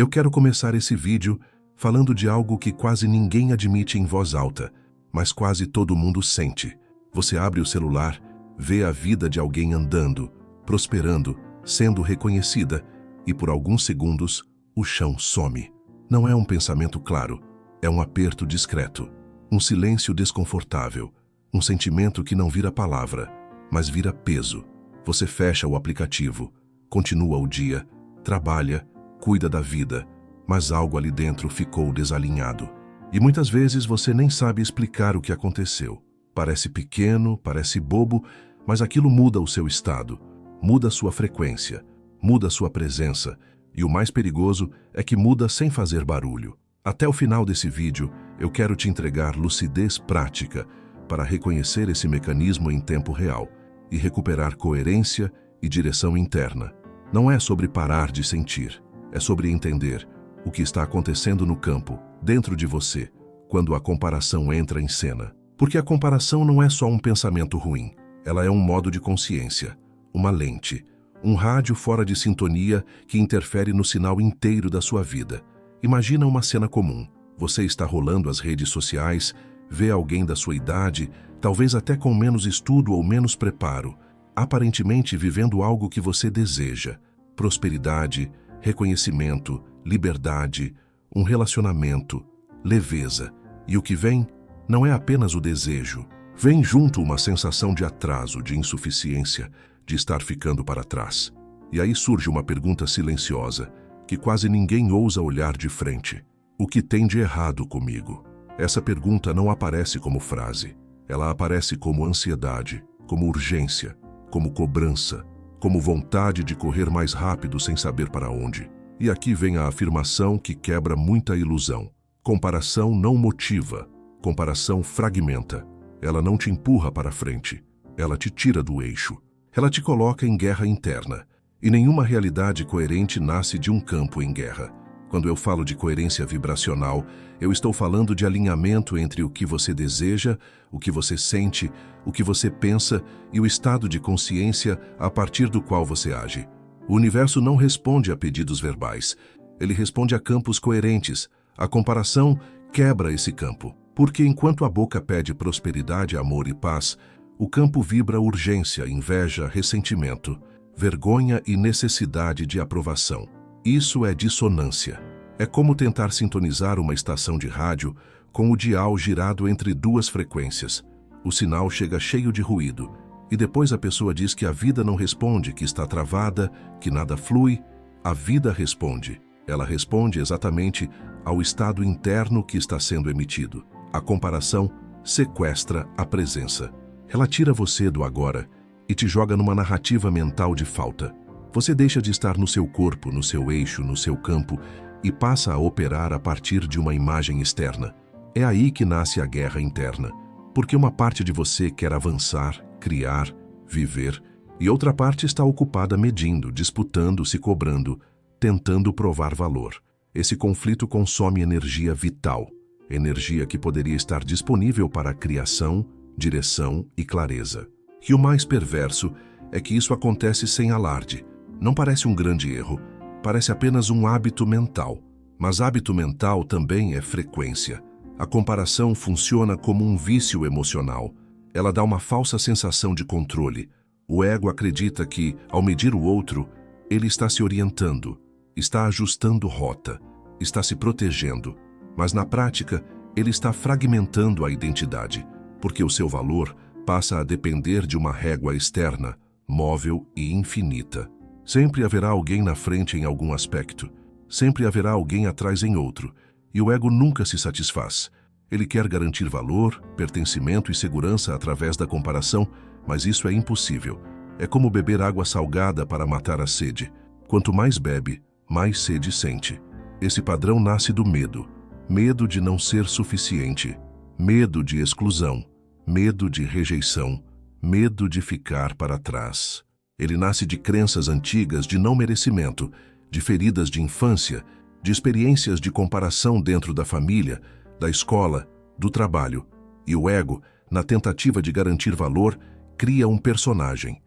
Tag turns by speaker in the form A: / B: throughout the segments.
A: Eu quero começar esse vídeo falando de algo que quase ninguém admite em voz alta, mas quase todo mundo sente. Você abre o celular, vê a vida de alguém andando, prosperando, sendo reconhecida, e por alguns segundos o chão some. Não é um pensamento claro, é um aperto discreto, um silêncio desconfortável, um sentimento que não vira palavra, mas vira peso. Você fecha o aplicativo, continua o dia, trabalha, cuida da vida, mas algo ali dentro ficou desalinhado. E muitas vezes você nem sabe explicar o que aconteceu. Parece pequeno, parece bobo, mas aquilo muda o seu estado, muda a sua frequência, muda a sua presença, e o mais perigoso é que muda sem fazer barulho. Até o final desse vídeo, eu quero te entregar lucidez prática para reconhecer esse mecanismo em tempo real e recuperar coerência e direção interna. Não é sobre parar de sentir, é sobre entender o que está acontecendo no campo, dentro de você, quando a comparação entra em cena. Porque a comparação não é só um pensamento ruim, ela é um modo de consciência, uma lente, um rádio fora de sintonia que interfere no sinal inteiro da sua vida. Imagina uma cena comum. Você está rolando as redes sociais, vê alguém da sua idade, talvez até com menos estudo ou menos preparo, aparentemente vivendo algo que você deseja: prosperidade, reconhecimento, liberdade, um relacionamento, leveza. E o que vem não é apenas o desejo. Vem junto uma sensação de atraso, de insuficiência, de estar ficando para trás. E aí surge uma pergunta silenciosa, que quase ninguém ousa olhar de frente. O que tem de errado comigo? Essa pergunta não aparece como frase. Ela aparece como ansiedade, como urgência, como cobrança, como vontade de correr mais rápido sem saber para onde. E aqui vem a afirmação que quebra muita ilusão. Comparação não motiva, comparação fragmenta. Ela não te empurra para frente, ela te tira do eixo. Ela te coloca em guerra interna. E nenhuma realidade coerente nasce de um campo em guerra. Quando eu falo de coerência vibracional, eu estou falando de alinhamento entre o que você deseja, o que você sente, o que você pensa e o estado de consciência a partir do qual você age. O universo não responde a pedidos verbais, ele responde a campos coerentes. A comparação quebra esse campo, porque enquanto a boca pede prosperidade, amor e paz, o campo vibra urgência, inveja, ressentimento, vergonha e necessidade de aprovação. Isso é dissonância. É como tentar sintonizar uma estação de rádio com o dial girado entre duas frequências. O sinal chega cheio de ruído, e depois a pessoa diz que a vida não responde, que está travada, que nada flui. A vida responde. Ela responde exatamente ao estado interno que está sendo emitido. A comparação sequestra a presença. Ela tira você do agora e te joga numa narrativa mental de falta. Você deixa de estar no seu corpo, no seu eixo, no seu campo e passa a operar a partir de uma imagem externa. É aí que nasce a guerra interna, porque uma parte de você quer avançar, criar, viver, e outra parte está ocupada medindo, disputando, se cobrando, tentando provar valor. Esse conflito consome energia vital, energia que poderia estar disponível para a criação, direção e clareza. E o mais perverso é que isso acontece sem alarde. Não parece um grande erro, parece apenas um hábito mental. Mas hábito mental também é frequência. A comparação funciona como um vício emocional. Ela dá uma falsa sensação de controle. O ego acredita que, ao medir o outro, ele está se orientando, está ajustando rota, está se protegendo. Mas na prática, ele está fragmentando a identidade, porque o seu valor passa a depender de uma régua externa, móvel e infinita. Sempre haverá alguém na frente em algum aspecto, sempre haverá alguém atrás em outro, e o ego nunca se satisfaz. Ele quer garantir valor, pertencimento e segurança através da comparação, mas isso é impossível. É como beber água salgada para matar a sede. Quanto mais bebe, mais sede sente. Esse padrão nasce do medo. Medo de não ser suficiente, medo de exclusão, medo de rejeição, medo de ficar para trás. Ele nasce de crenças antigas de não merecimento, de feridas de infância, de experiências de comparação dentro da família, da escola, do trabalho. E o ego, na tentativa de garantir valor, cria um personagem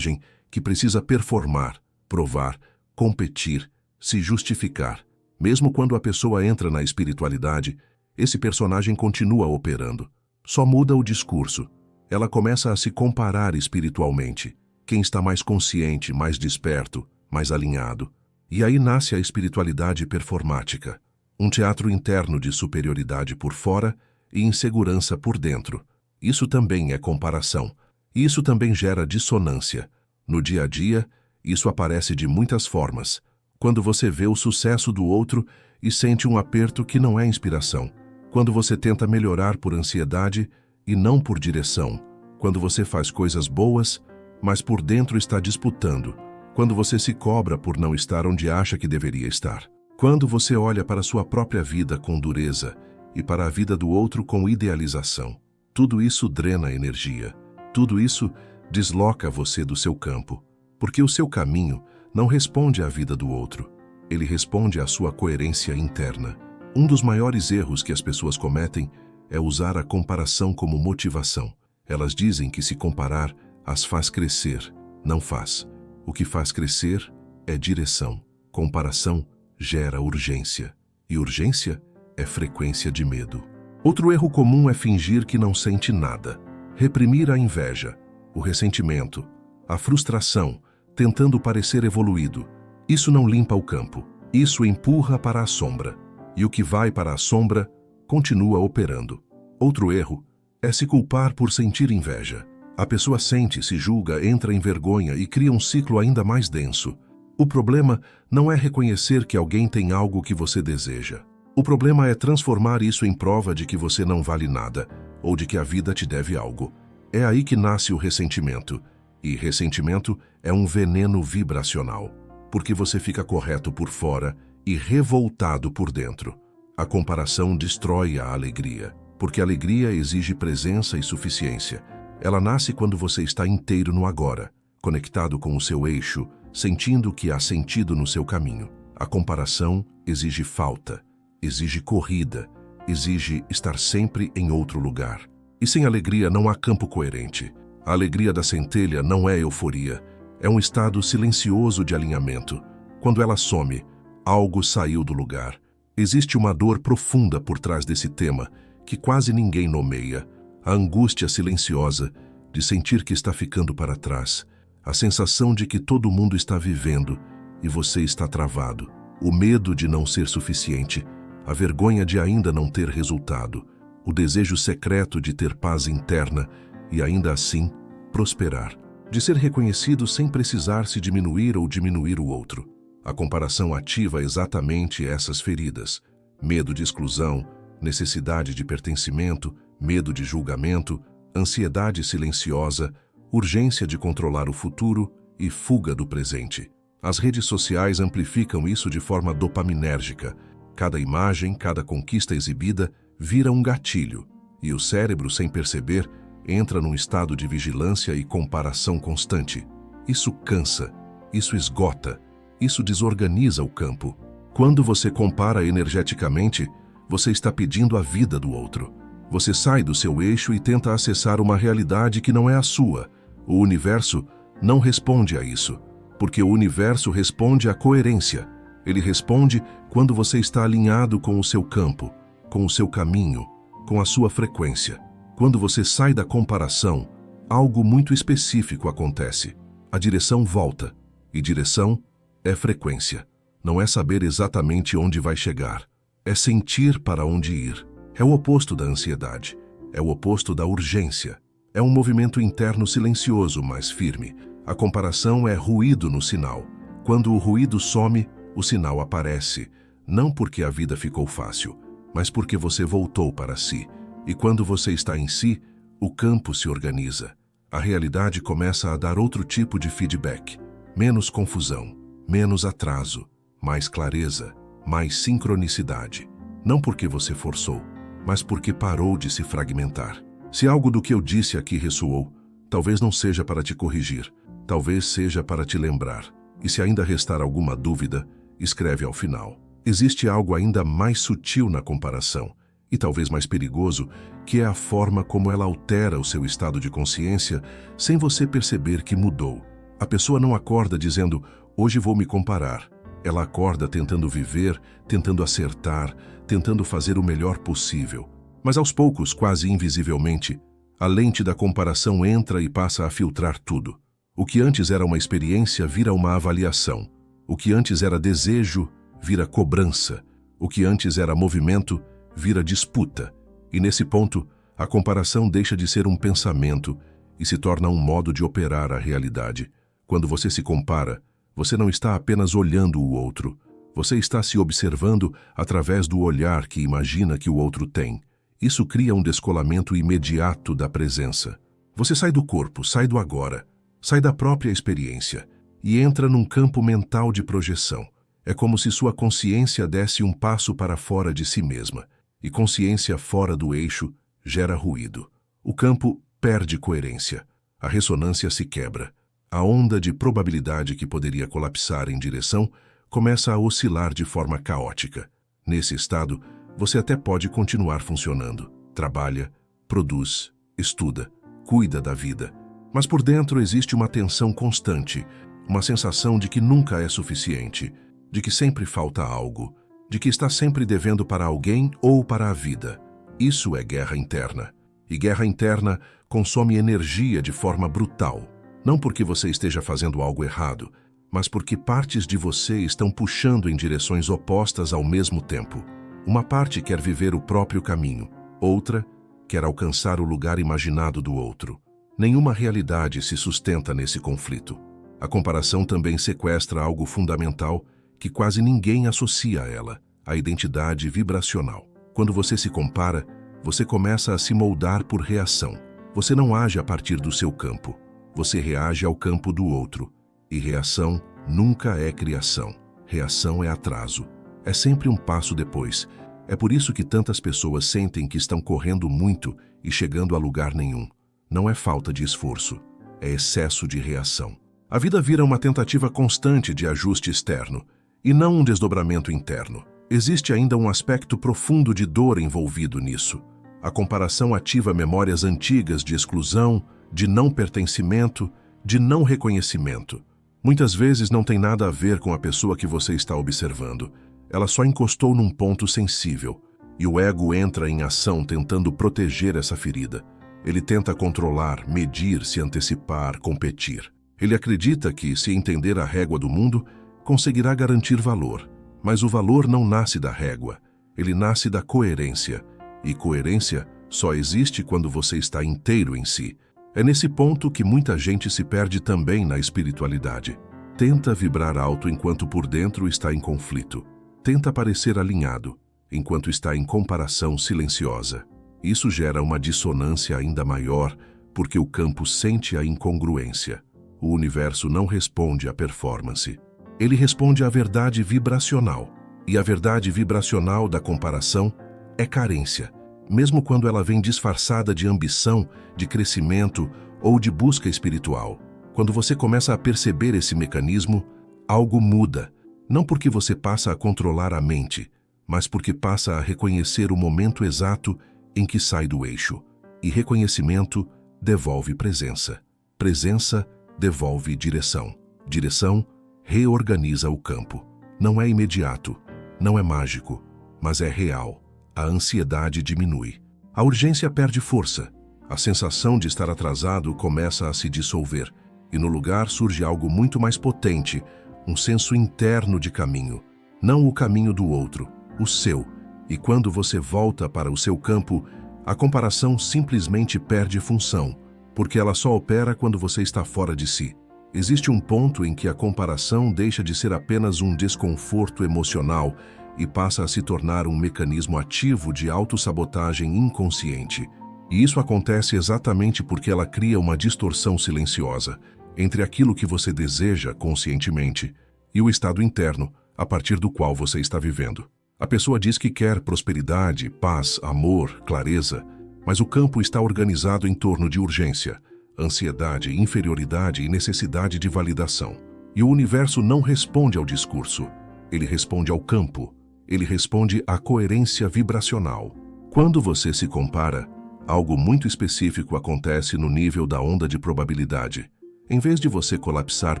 A: que precisa performar, provar, competir, se justificar. Mesmo quando a pessoa entra na espiritualidade, esse personagem continua operando. Só muda o discurso. Ela começa a se comparar espiritualmente. Quem está mais consciente, mais desperto, mais alinhado. E aí nasce a espiritualidade performática. Um teatro interno de superioridade por fora e insegurança por dentro. Isso também é comparação. E isso também gera dissonância. No dia a dia, isso aparece de muitas formas. Quando você vê o sucesso do outro e sente um aperto que não é inspiração. Quando você tenta melhorar por ansiedade e não por direção. Quando você faz coisas boas, mas por dentro está disputando. Quando você se cobra por não estar onde acha que deveria estar. Quando você olha para sua própria vida com dureza e para a vida do outro com idealização. Tudo isso drena energia. Tudo isso desloca você do seu campo. Porque o seu caminho não responde à vida do outro. Ele responde à sua coerência interna. Um dos maiores erros que as pessoas cometem é usar a comparação como motivação. Elas dizem que se comparar as faz crescer. Não faz. O que faz crescer é direção. Comparação gera urgência. E urgência é frequência de medo. Outro erro comum é fingir que não sente nada. Reprimir a inveja, o ressentimento, a frustração, tentando parecer evoluído. Isso não limpa o campo. Isso empurra para a sombra. E o que vai para a sombra continua operando. Outro erro é se culpar por sentir inveja. A pessoa sente, se julga, entra em vergonha e cria um ciclo ainda mais denso. O problema não é reconhecer que alguém tem algo que você deseja. O problema é transformar isso em prova de que você não vale nada ou de que a vida te deve algo. É aí que nasce o ressentimento. E ressentimento é um veneno vibracional, porque você fica correto por fora e revoltado por dentro. A comparação destrói a alegria, porque a alegria exige presença e suficiência. Ela nasce quando você está inteiro no agora, conectado com o seu eixo, sentindo que há sentido no seu caminho. A comparação exige falta, exige corrida, exige estar sempre em outro lugar. E sem alegria não há campo coerente. A alegria da centelha não é euforia, é um estado silencioso de alinhamento. Quando ela some, algo saiu do lugar. Existe uma dor profunda por trás desse tema, que quase ninguém nomeia. A angústia silenciosa de sentir que está ficando para trás. A sensação de que todo mundo está vivendo e você está travado. O medo de não ser suficiente. A vergonha de ainda não ter resultado. O desejo secreto de ter paz interna e ainda assim prosperar. De ser reconhecido sem precisar se diminuir ou diminuir o outro. A comparação ativa exatamente essas feridas. Medo de exclusão, necessidade de pertencimento, medo de julgamento, ansiedade silenciosa, urgência de controlar o futuro e fuga do presente. As redes sociais amplificam isso de forma dopaminérgica. Cada imagem, cada conquista exibida vira um gatilho, e o cérebro, sem perceber, entra num estado de vigilância e comparação constante. Isso cansa, isso esgota, isso desorganiza o campo. Quando você compara energeticamente, você está pedindo a vida do outro. Você sai do seu eixo e tenta acessar uma realidade que não é a sua. O universo não responde a isso, porque o universo responde à coerência. Ele responde quando você está alinhado com o seu campo, com o seu caminho, com a sua frequência. Quando você sai da comparação, algo muito específico acontece. A direção volta, e direção é frequência. Não é saber exatamente onde vai chegar, é sentir para onde ir. É o oposto da ansiedade, é o oposto da urgência. É um movimento interno silencioso, mas firme. A comparação é ruído no sinal. Quando o ruído some, o sinal aparece, não porque a vida ficou fácil, mas porque você voltou para si. E quando você está em si, o campo se organiza. A realidade começa a dar outro tipo de feedback. Menos confusão, menos atraso, mais clareza, mais sincronicidade. Não porque você forçou, mas porque parou de se fragmentar. Se algo do que eu disse aqui ressoou, talvez não seja para te corrigir, talvez seja para te lembrar. E se ainda restar alguma dúvida, escreve ao final. Existe algo ainda mais sutil na comparação, e talvez mais perigoso, que é a forma como ela altera o seu estado de consciência sem você perceber que mudou. A pessoa não acorda dizendo, hoje vou me comparar. Ela acorda tentando viver, tentando acertar, tentando fazer o melhor possível. Mas aos poucos, quase invisivelmente, a lente da comparação entra e passa a filtrar tudo. O que antes era uma experiência vira uma avaliação. O que antes era desejo vira cobrança. O que antes era movimento vira disputa. E nesse ponto, a comparação deixa de ser um pensamento e se torna um modo de operar a realidade. Quando você se compara, você não está apenas olhando o outro. Você está se observando através do olhar que imagina que o outro tem. Isso cria um descolamento imediato da presença. Você sai do corpo, sai do agora, sai da própria experiência e entra num campo mental de projeção. É como se sua consciência desse um passo para fora de si mesma. E consciência fora do eixo gera ruído. O campo perde coerência. A ressonância se quebra. A onda de probabilidade que poderia colapsar em direção começa a oscilar de forma caótica. Nesse estado, você até pode continuar funcionando. Trabalha, produz, estuda, cuida da vida. Mas por dentro existe uma tensão constante, uma sensação de que nunca é suficiente, de que sempre falta algo, de que está sempre devendo para alguém ou para a vida. Isso é guerra interna. E guerra interna consome energia de forma brutal. Não porque você esteja fazendo algo errado, mas porque partes de você estão puxando em direções opostas ao mesmo tempo. Uma parte quer viver o próprio caminho, outra quer alcançar o lugar imaginado do outro. Nenhuma realidade se sustenta nesse conflito. A comparação também sequestra algo fundamental que quase ninguém associa a ela, a identidade vibracional. Quando você se compara, você começa a se moldar por reação. Você não age a partir do seu campo. Você reage ao campo do outro. E reação nunca é criação. Reação é atraso. É sempre um passo depois. É por isso que tantas pessoas sentem que estão correndo muito e chegando a lugar nenhum. Não é falta de esforço. É excesso de reação. A vida vira uma tentativa constante de ajuste externo, e não um desdobramento interno. Existe ainda um aspecto profundo de dor envolvido nisso. A comparação ativa memórias antigas de exclusão, de não pertencimento, de não reconhecimento. Muitas vezes não tem nada a ver com a pessoa que você está observando. Ela só encostou num ponto sensível, e o ego entra em ação tentando proteger essa ferida. Ele tenta controlar, medir, se antecipar, competir. Ele acredita que, se entender a régua do mundo, conseguirá garantir valor. Mas o valor não nasce da régua, ele nasce da coerência. E coerência só existe quando você está inteiro em si. É nesse ponto que muita gente se perde também na espiritualidade. Tenta vibrar alto enquanto por dentro está em conflito. Tenta parecer alinhado, enquanto está em comparação silenciosa. Isso gera uma dissonância ainda maior, porque o campo sente a incongruência. O universo não responde à performance. Ele responde à verdade vibracional. E a verdade vibracional da comparação é carência, mesmo quando ela vem disfarçada de ambição, de crescimento ou de busca espiritual. Quando você começa a perceber esse mecanismo, algo muda. Não porque você passa a controlar a mente, mas porque passa a reconhecer o momento exato em que sai do eixo. E reconhecimento devolve presença. Presença devolve direção. Direção reorganiza o campo. Não é imediato, não é mágico, mas é real. A ansiedade diminui. A urgência perde força. A sensação de estar atrasado começa a se dissolver. E no lugar surge algo muito mais potente, um senso interno de caminho. Não o caminho do outro, o seu. E quando você volta para o seu campo, a comparação simplesmente perde função, porque ela só opera quando você está fora de si. Existe um ponto em que a comparação deixa de ser apenas um desconforto emocional e passa a se tornar um mecanismo ativo de autossabotagem inconsciente. E isso acontece exatamente porque ela cria uma distorção silenciosa entre aquilo que você deseja conscientemente e o estado interno a partir do qual você está vivendo. A pessoa diz que quer prosperidade, paz, amor, clareza, mas o campo está organizado em torno de urgência, ansiedade, inferioridade e necessidade de validação. E o universo não responde ao discurso, ele responde ao campo, ele responde à coerência vibracional. Quando você se compara, algo muito específico acontece no nível da onda de probabilidade. Em vez de você colapsar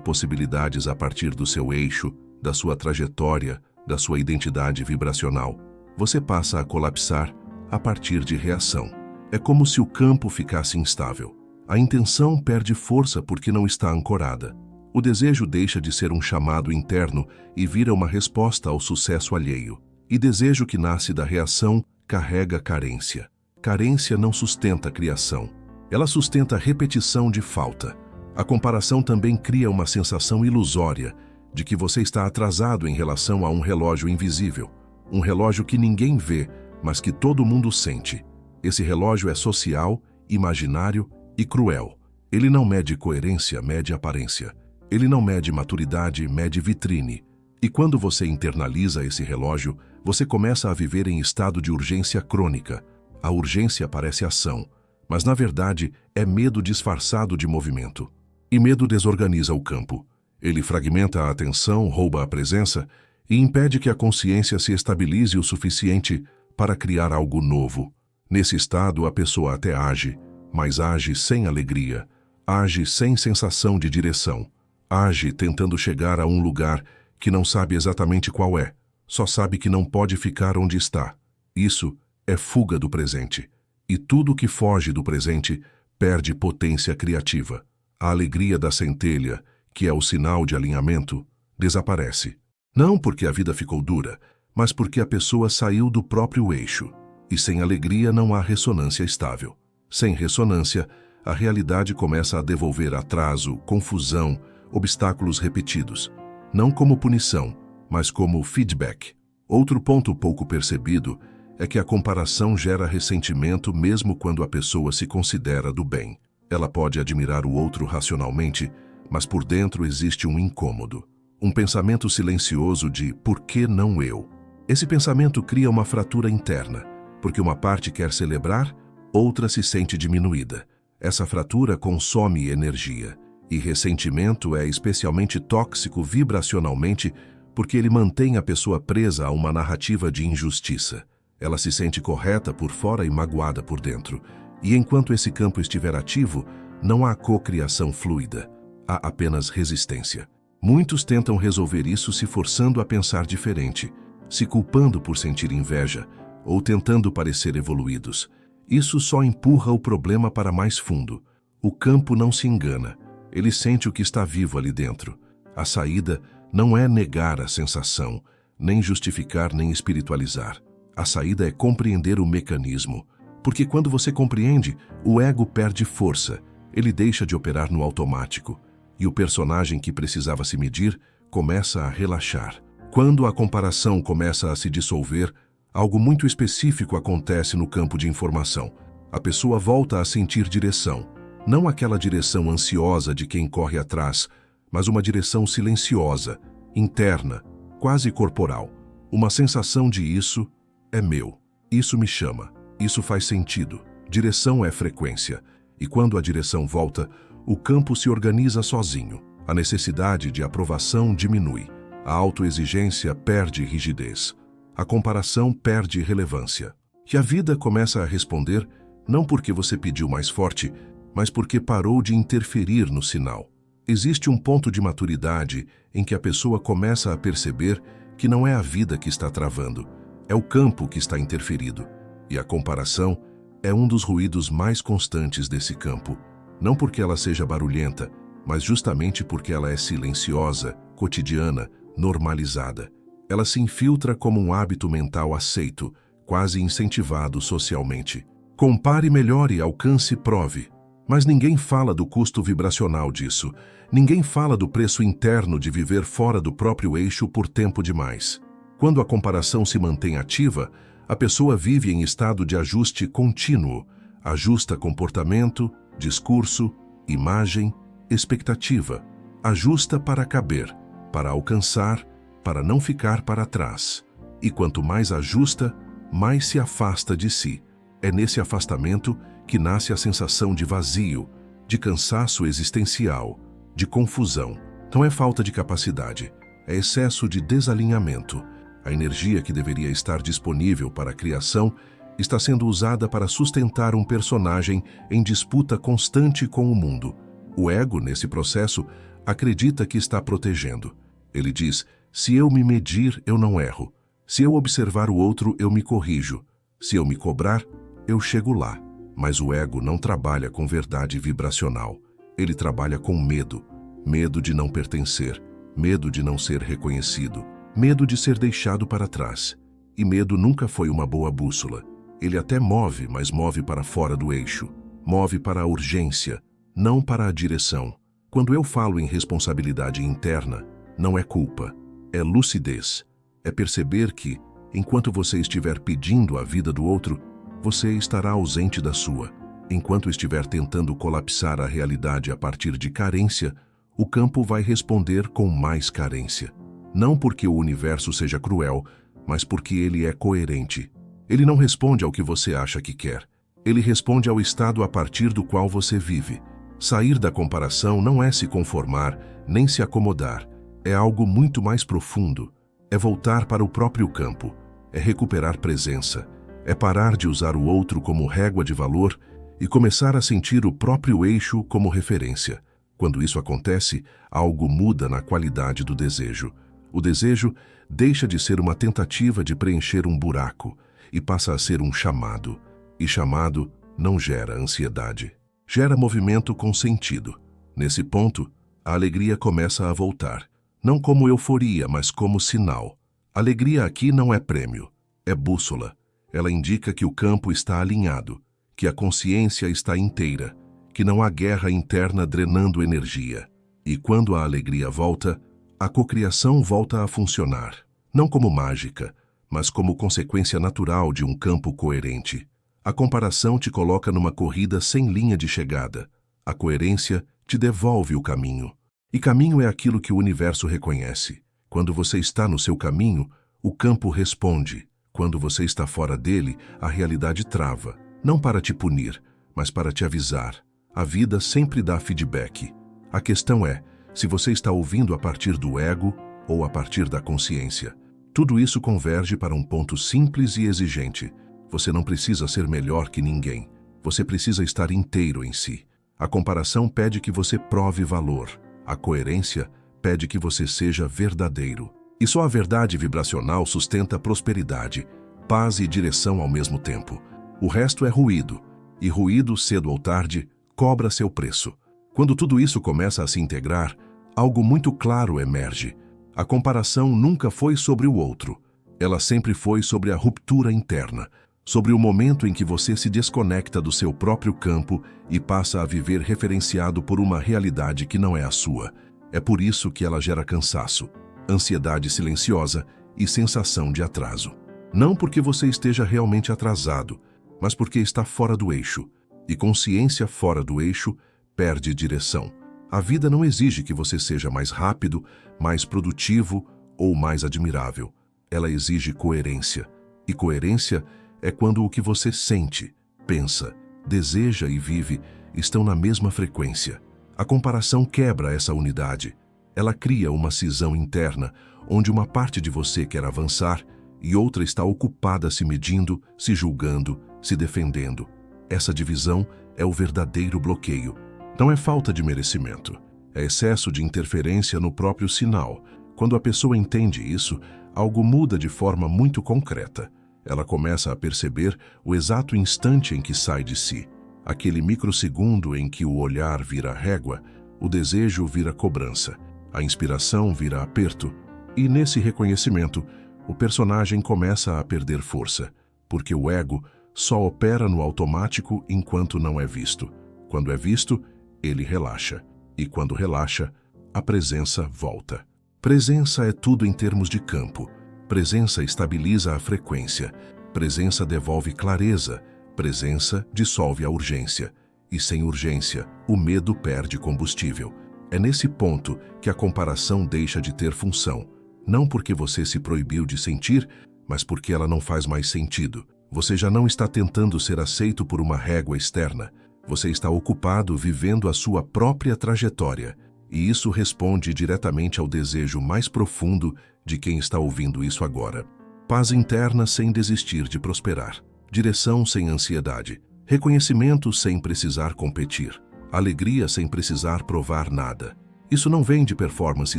A: possibilidades a partir do seu eixo, da sua trajetória, da sua identidade vibracional. Você passa a colapsar a partir de reação. É como se o campo ficasse instável. A intenção perde força porque não está ancorada. O desejo deixa de ser um chamado interno e vira uma resposta ao sucesso alheio. E desejo que nasce da reação carrega carência. Carência não sustenta a criação. Ela sustenta a repetição de falta. A comparação também cria uma sensação ilusória de que você está atrasado em relação a um relógio invisível. Um relógio que ninguém vê, mas que todo mundo sente. Esse relógio é social, imaginário e cruel. Ele não mede coerência, mede aparência. Ele não mede maturidade, mede vitrine. E quando você internaliza esse relógio, você começa a viver em estado de urgência crônica. A urgência parece ação, mas na verdade é medo disfarçado de movimento. E medo desorganiza o campo. Ele fragmenta a atenção, rouba a presença e impede que a consciência se estabilize o suficiente para criar algo novo. Nesse estado, a pessoa até age, mas age sem alegria, age sem sensação de direção, age tentando chegar a um lugar que não sabe exatamente qual é, só sabe que não pode ficar onde está. Isso é fuga do presente. E tudo que foge do presente perde potência criativa. A alegria da centelha, que é o sinal de alinhamento, desaparece. Não porque a vida ficou dura, mas porque a pessoa saiu do próprio eixo. E sem alegria não há ressonância estável. Sem ressonância, a realidade começa a devolver atraso, confusão, obstáculos repetidos. Não como punição, mas como feedback. Outro ponto pouco percebido é que a comparação gera ressentimento mesmo quando a pessoa se considera do bem. Ela pode admirar o outro racionalmente, mas por dentro existe um incômodo. Um pensamento silencioso de por que não eu? Esse pensamento cria uma fratura interna, porque uma parte quer celebrar, outra se sente diminuída. Essa fratura consome energia, e ressentimento é especialmente tóxico vibracionalmente porque ele mantém a pessoa presa a uma narrativa de injustiça. Ela se sente correta por fora e magoada por dentro. E enquanto esse campo estiver ativo, não há cocriação fluida, há apenas resistência. Muitos tentam resolver isso se forçando a pensar diferente, se culpando por sentir inveja ou tentando parecer evoluídos. Isso só empurra o problema para mais fundo. O campo não se engana. Ele sente o que está vivo ali dentro. A saída não é negar a sensação, nem justificar nem espiritualizar. A saída é compreender o mecanismo. Porque quando você compreende, o ego perde força. Ele deixa de operar no automático. E o personagem que precisava se medir começa a relaxar. Quando a comparação começa a se dissolver, algo muito específico acontece no campo de informação. A pessoa volta a sentir direção. Não aquela direção ansiosa de quem corre atrás, mas uma direção silenciosa, interna, quase corporal. Uma sensação de isso é meu, isso me chama, isso faz sentido. Direção é frequência. E quando a direção volta, o campo se organiza sozinho. A necessidade de aprovação diminui. A autoexigência perde rigidez. A comparação perde relevância. E a vida começa a responder não porque você pediu mais forte, mas porque parou de interferir no sinal. Existe um ponto de maturidade em que a pessoa começa a perceber que não é a vida que está travando, é o campo que está interferido. E a comparação é um dos ruídos mais constantes desse campo, não porque ela seja barulhenta, mas justamente porque ela é silenciosa, cotidiana, normalizada. Ela se infiltra como um hábito mental aceito, quase incentivado socialmente. Compare, melhore, alcance, prove. Mas ninguém fala do custo vibracional disso. Ninguém fala do preço interno de viver fora do próprio eixo por tempo demais. Quando a comparação se mantém ativa, a pessoa vive em estado de ajuste contínuo. Ajusta comportamento, discurso, imagem, expectativa. Ajusta para caber, para alcançar, para não ficar para trás. E quanto mais ajusta, mais se afasta de si. É nesse afastamento que nasce a sensação de vazio, de cansaço existencial, de confusão. Não é falta de capacidade, é excesso de desalinhamento. A energia que deveria estar disponível para a criação está sendo usada para sustentar um personagem em disputa constante com o mundo. O ego, nesse processo, acredita que está protegendo. Ele diz, Se eu me medir, eu não erro. Se eu observar o outro, eu me corrijo. Se eu me cobrar, eu chego lá. Mas o ego não trabalha com verdade vibracional. Ele trabalha com medo. Medo de não pertencer. Medo de não ser reconhecido. Medo de ser deixado para trás. E medo nunca foi uma boa bússola. Ele até move, mas move para fora do eixo. Move para a urgência, não para a direção. Quando eu falo em responsabilidade interna, não é culpa, é lucidez. É perceber que, enquanto você estiver pedindo a vida do outro, você estará ausente da sua. Enquanto estiver tentando colapsar a realidade a partir de carência, o campo vai responder com mais carência. Não porque o universo seja cruel, mas porque ele é coerente. Ele não responde ao que você acha que quer. Ele responde ao estado a partir do qual você vive. Sair da comparação não é se conformar, nem se acomodar. É algo muito mais profundo. É voltar para o próprio campo. É recuperar presença. É parar de usar o outro como régua de valor e começar a sentir o próprio eixo como referência. Quando isso acontece, algo muda na qualidade do desejo. O desejo deixa de ser uma tentativa de preencher um buraco e passa a ser um chamado. E chamado não gera ansiedade. Gera movimento com sentido. Nesse ponto, a alegria começa a voltar. Não como euforia, mas como sinal. Alegria aqui não é prêmio, é bússola. Ela indica que o campo está alinhado, que a consciência está inteira, que não há guerra interna drenando energia. E quando a alegria volta, a cocriação volta a funcionar. Não como mágica, mas como consequência natural de um campo coerente. A comparação te coloca numa corrida sem linha de chegada. A coerência te devolve o caminho. E caminho é aquilo que o universo reconhece. Quando você está no seu caminho, o campo responde. Quando você está fora dele, a realidade trava. Não para te punir, mas para te avisar. A vida sempre dá feedback. A questão é, se você está ouvindo a partir do ego ou a partir da consciência. Tudo isso converge para um ponto simples e exigente. Você não precisa ser melhor que ninguém. Você precisa estar inteiro em si. A comparação pede que você prove valor. A coerência pede que você seja verdadeiro. E só a verdade vibracional sustenta prosperidade, paz e direção ao mesmo tempo. O resto é ruído. E ruído, cedo ou tarde, cobra seu preço. Quando tudo isso começa a se integrar, algo muito claro emerge. A comparação nunca foi sobre o outro. Ela sempre foi sobre a ruptura interna. Sobre o momento em que você se desconecta do seu próprio campo e passa a viver referenciado por uma realidade que não é a sua. É por isso que ela gera cansaço, ansiedade silenciosa e sensação de atraso. Não porque você esteja realmente atrasado, mas porque está fora do eixo. E consciência fora do eixo perde direção. A vida não exige que você seja mais rápido, mais produtivo ou mais admirável. Ela exige coerência. E coerência é quando o que você sente, pensa, deseja e vive estão na mesma frequência. A comparação quebra essa unidade. Ela cria uma cisão interna, onde uma parte de você quer avançar e outra está ocupada se medindo, se julgando, se defendendo. Essa divisão é o verdadeiro bloqueio. Não é falta de merecimento, é excesso de interferência no próprio sinal. Quando a pessoa entende isso, algo muda de forma muito concreta. Ela começa a perceber o exato instante em que sai de si. Aquele microsegundo em que o olhar vira régua, o desejo vira cobrança, a inspiração vira aperto. E nesse reconhecimento, o personagem começa a perder força, porque o ego só opera no automático enquanto não é visto. Quando é visto, ele relaxa. E quando relaxa, a presença volta. Presença é tudo em termos de campo. Presença estabiliza a frequência. Presença devolve clareza. Presença dissolve a urgência. E sem urgência, o medo perde combustível. É nesse ponto que a comparação deixa de ter função. Não porque você se proibiu de sentir, mas porque ela não faz mais sentido. Você já não está tentando ser aceito por uma régua externa. Você está ocupado vivendo a sua própria trajetória. E isso responde diretamente ao desejo mais profundo de quem está ouvindo isso agora. Paz interna sem desistir de prosperar. Direção sem ansiedade. Reconhecimento sem precisar competir. Alegria sem precisar provar nada. Isso não vem de performance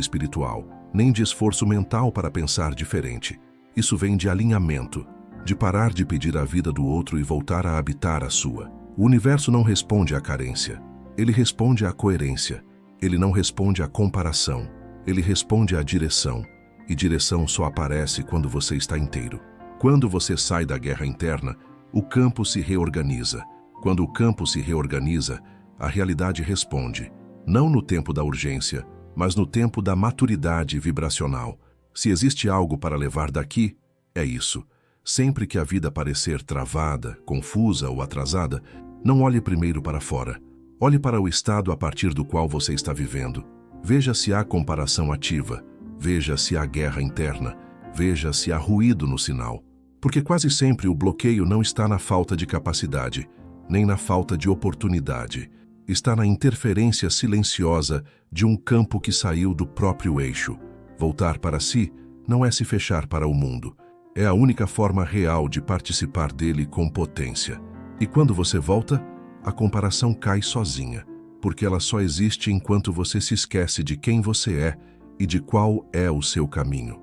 A: espiritual, nem de esforço mental para pensar diferente. Isso vem de alinhamento, de parar de pedir a vida do outro e voltar a habitar a sua. O universo não responde à carência, ele responde à coerência. Ele não responde à comparação, ele responde à direção. E direção só aparece quando você está inteiro. Quando você sai da guerra interna, o campo se reorganiza. Quando o campo se reorganiza, a realidade responde, não no tempo da urgência, mas no tempo da maturidade vibracional. Se existe algo para levar daqui, é isso. Sempre que a vida parecer travada, confusa ou atrasada, não olhe primeiro para fora. Olhe para o estado a partir do qual você está vivendo. Veja se há comparação ativa. Veja se há guerra interna. Veja se há ruído no sinal. Porque quase sempre o bloqueio não está na falta de capacidade, nem na falta de oportunidade. Está na interferência silenciosa de um campo que saiu do próprio eixo. Voltar para si não é se fechar para o mundo. É a única forma real de participar dele com potência. E quando você volta, a comparação cai sozinha, porque ela só existe enquanto você se esquece de quem você é e de qual é o seu caminho.